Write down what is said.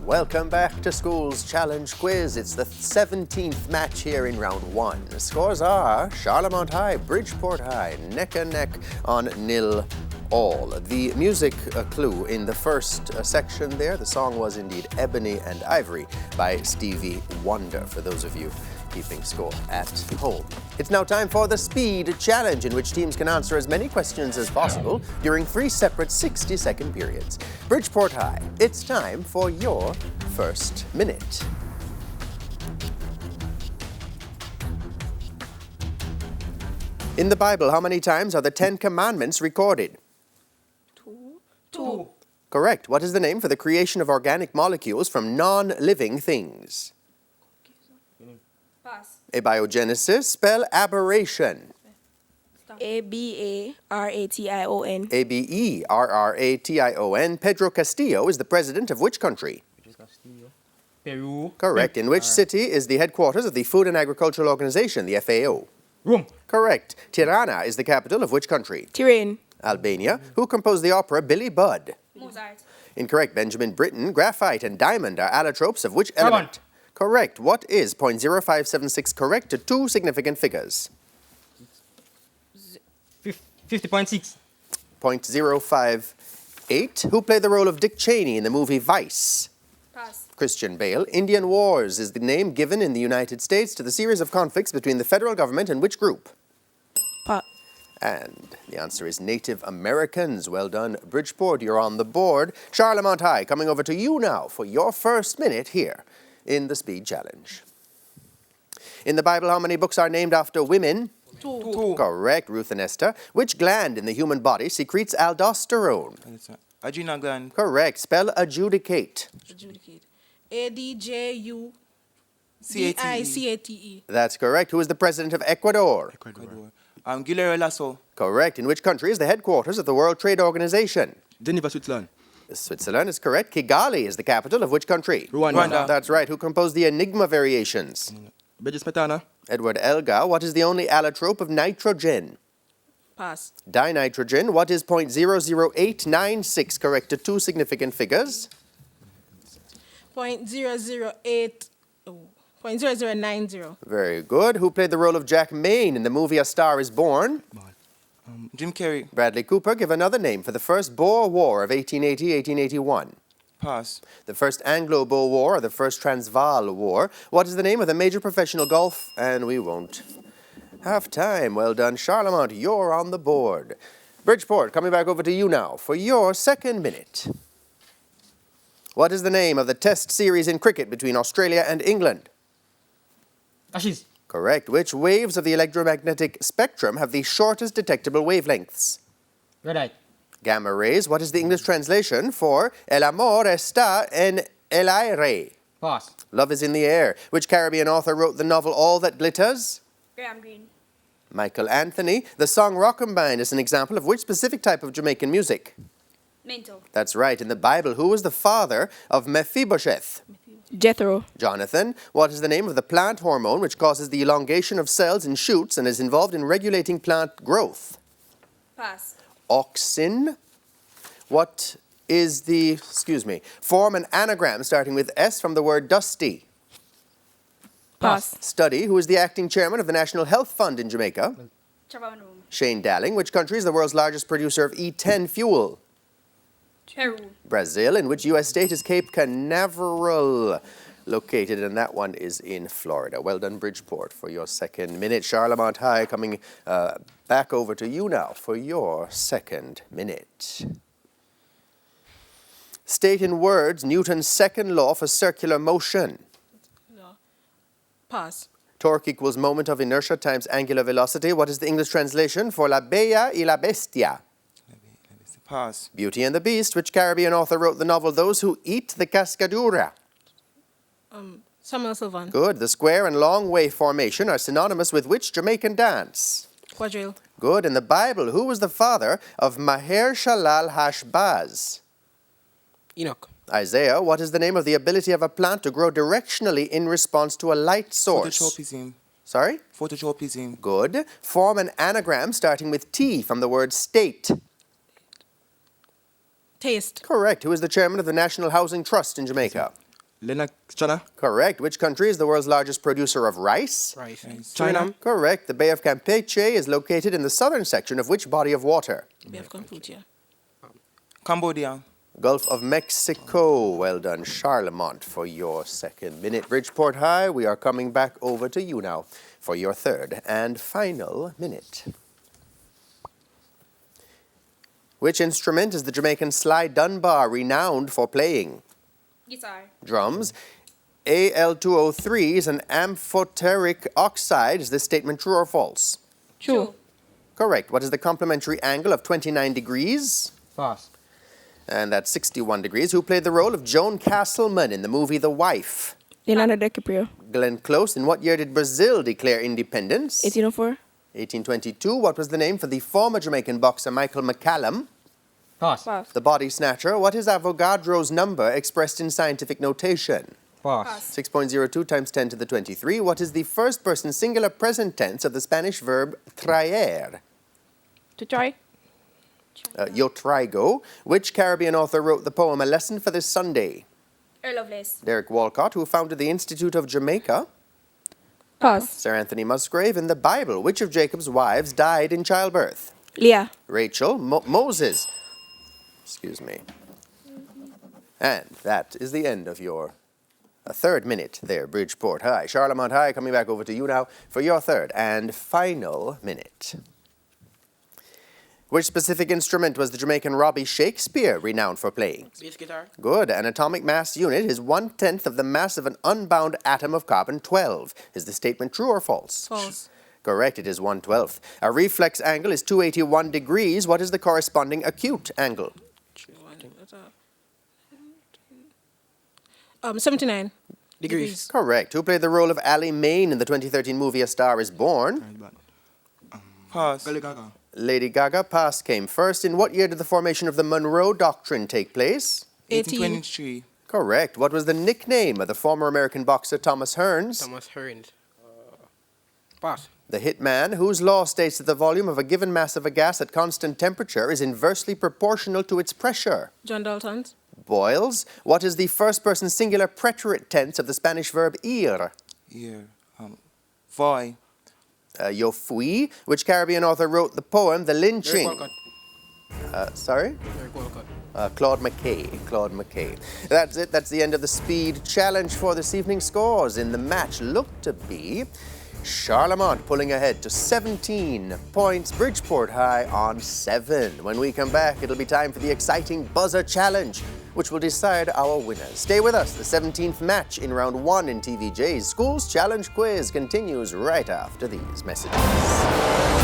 Welcome back to School's Challenge Quiz. It's the 17th match here in round one. The scores are Charlemont High, Bridgeport High, neck and neck on 0-0. The music clue in the first section there, the song was indeed Ebony and Ivory by Stevie Wonder, for those of you keeping score at home. It's now time for the Speed Challenge, in which teams can answer as many questions as possible during 3 separate 60-second periods. Bridgeport High, it's time for your first minute. In the Bible, how many times are the 10 Commandments recorded? Two. Correct. What is the name for the creation of organic molecules from non-living things? Pass. Abiogenesis. Spell aberration. A-B-A-R-A-T-I-O-N. Aberration. Pedro Castillo is the president of which country? Peru. Correct. In which city is the headquarters of the Food and Agricultural Organization, the FAO? Rome. Correct. Tirana is the capital of which country? Tirana. Albania. Who composed the opera Billy Budd? Mozart. Incorrect. Benjamin Britten. Graphite and diamond are allotropes of which element? Correct. What is 0.0576 correct to two significant figures? 50.6. 0.058. Who played the role of Dick Cheney in the movie Vice? Pass. Christian Bale. Indian Wars is the name given in the United States to the series of conflicts between the federal government and which group? Pass. And the answer is Native Americans. Well done, Bridgeport. You're on the board. Charlemont High, coming over to you now for your first minute here in the Speed Challenge. In the Bible, how many books are named after women? Two. Correct, Ruth and Esther. Which gland in the human body secretes aldosterone? Adrenal gland. Correct. Spell adjudicate. Adjudicate. A-D-J-U. C-A-T-E. D-I-C-A-T-E. That's correct. Who is the president of Ecuador? Ecuador. Guillermo Lasso. Correct. In which country is the headquarters of the World Trade Organization? Geneva, Switzerland. Switzerland is correct. Kigali is the capital of which country? Rwanda. That's right. Who composed the Enigma variations? Smetana. Edward Elgar. What is the only allotrope of nitrogen? Pass. Dinitrogen. What is 0.00896 correct to two significant figures? 0.008. 0.0090. Very good. Who played the role of Jack Maine in the movie A Star is Born? Jim Carrey. Bradley Cooper. Give another name for the first Boer War of 1880-1881. Pass. The first Anglo-Boer War or the first Transvaal War. What is the name of the major professional golf? And we won't have time. Well done, Charlemont. You're on the board. Bridgeport, coming back over to you now for your second minute. What is the name of the test series in cricket between Australia and England? Ashes. Correct. Which waves of the electromagnetic spectrum have the shortest detectable wavelengths? Red eye. Gamma rays. What is the English translation for El amor está en el aire? Pass. Love is in the air. Which Caribbean author wrote the novel All That Glitters? Graham Greene. Michael Anthony. The song Rock'n'Bine is an example of which specific type of Jamaican music? Mental. That's right. In the Bible, who was the father of Mephibosheth? Jethro. Jonathan. What is the name of the plant hormone which causes the elongation of cells in shoots and is involved in regulating plant growth? Pass. Auxin. What is the, form an anagram starting with S from the word dusty? Pass. Study. Who is the acting chairman of the National Health Fund in Jamaica? Charlemont. Shane Dalling. Which country is the world's largest producer of E10 fuel? Peru. Brazil. In which U.S. state is Cape Canaveral located? And that one is in Florida. Well done, Bridgeport, for your second minute. Charlemont High coming back over to you now for your second minute. State in words Newton's second law for circular motion. Pass. Torque equals moment of inertia times angular velocity. What is the English translation for La Bella y la Bestia? Pass. Beauty and the Beast. Which Caribbean author wrote the novel Those Who Eat the Cascadura? Samuel Sylvan. Good. The square and long wave formation are synonymous with which Jamaican dance? Quadrille. Good. In the Bible, who was the father of Maher Shalal Hashbaz? Enoch. Isaiah. What is the name of the ability of a plant to grow directionally in response to a light source? Phototropism. Sorry? Phototropism. Good. Form an anagram starting with T from the word state. Taste. Correct. Who is the chairman of the National Housing Trust in Jamaica? China. Correct. Which country is the world's largest producer of rice? Rice. China. Correct. The Bay of Campeche is located in the southern section of which body of water? Bay of Campeche. Cambodia. Gulf of Mexico. Well done, Charlemont, for your second minute. Bridgeport High, we are coming back over to you now for your third and final minute. Which instrument is the Jamaican Sly Dunbar renowned for playing? Guitar. Drums. Al2O3 is an amphoteric oxide. Is this statement true or false? True. Correct. What is the complementary angle of 29 degrees? Pass. And that's 61 degrees. Who played the role of Joan Castleman in the movie The Wife? Leonardo DiCaprio. Glenn Close. In what year did Brazil declare independence? 1804. 1822. What was the name for the former Jamaican boxer Michael McCallum? Pass. Pass. The body snatcher. What is Avogadro's number expressed in scientific notation? Pass. 6.02 times 10 to the 23. What is the first person singular present tense of the Spanish verb traer? To try. Yo traigo. Which Caribbean author wrote the poem A Lesson for This Sunday? Earl Lovelace. Derek Walcott. Who founded the Institute of Jamaica? Pass. Sir Anthony Musgrave. In the Bible, which of Jacob's wives died in childbirth? Leah. Rachel. Moses. Excuse me. And that is the end of your third minute there, Bridgeport High. Charlemont High, coming back over to you now for your third and final minute. Which specific instrument was the Jamaican Robbie Shakespeare renowned for playing? Bass guitar. Good. An atomic mass unit is 1/10 of the mass of an unbound atom of carbon-12. Is the statement true or false? False. Correct. It is 1/12. A reflex angle is 281 degrees. What is the corresponding acute angle? 79 Degrees. Correct. Who played the role of Ally Main in the 2013 movie A Star is Born? Pass. Lady Gaga. Pass came first. In what year did the formation of the Monroe Doctrine take place? 1823. Correct. What was the nickname of the former American boxer Thomas Hearns? Thomas Hearns. Pass. The hitman, whose law states that the volume of a given mass of a gas at constant temperature is inversely proportional to its pressure. John Dalton's. Boils. What is the first-person singular preterite tense of the Spanish verb ir? Here. Voy. Yo fui. Which Caribbean author wrote the poem The Lynching? Derek Walcott. Sorry? Derek Walcott. Claude McKay. Claude McKay. That's it. That's the end of the speed challenge for this evening. Scores in the match look to be Charlemont pulling ahead to 17 points, Bridgeport High on 7. When we come back, it'll be time for the exciting buzzer challenge, which will decide our winners. Stay with us. The 17th match in round 1 in TVJ's Schools Challenge Quiz continues right after these messages.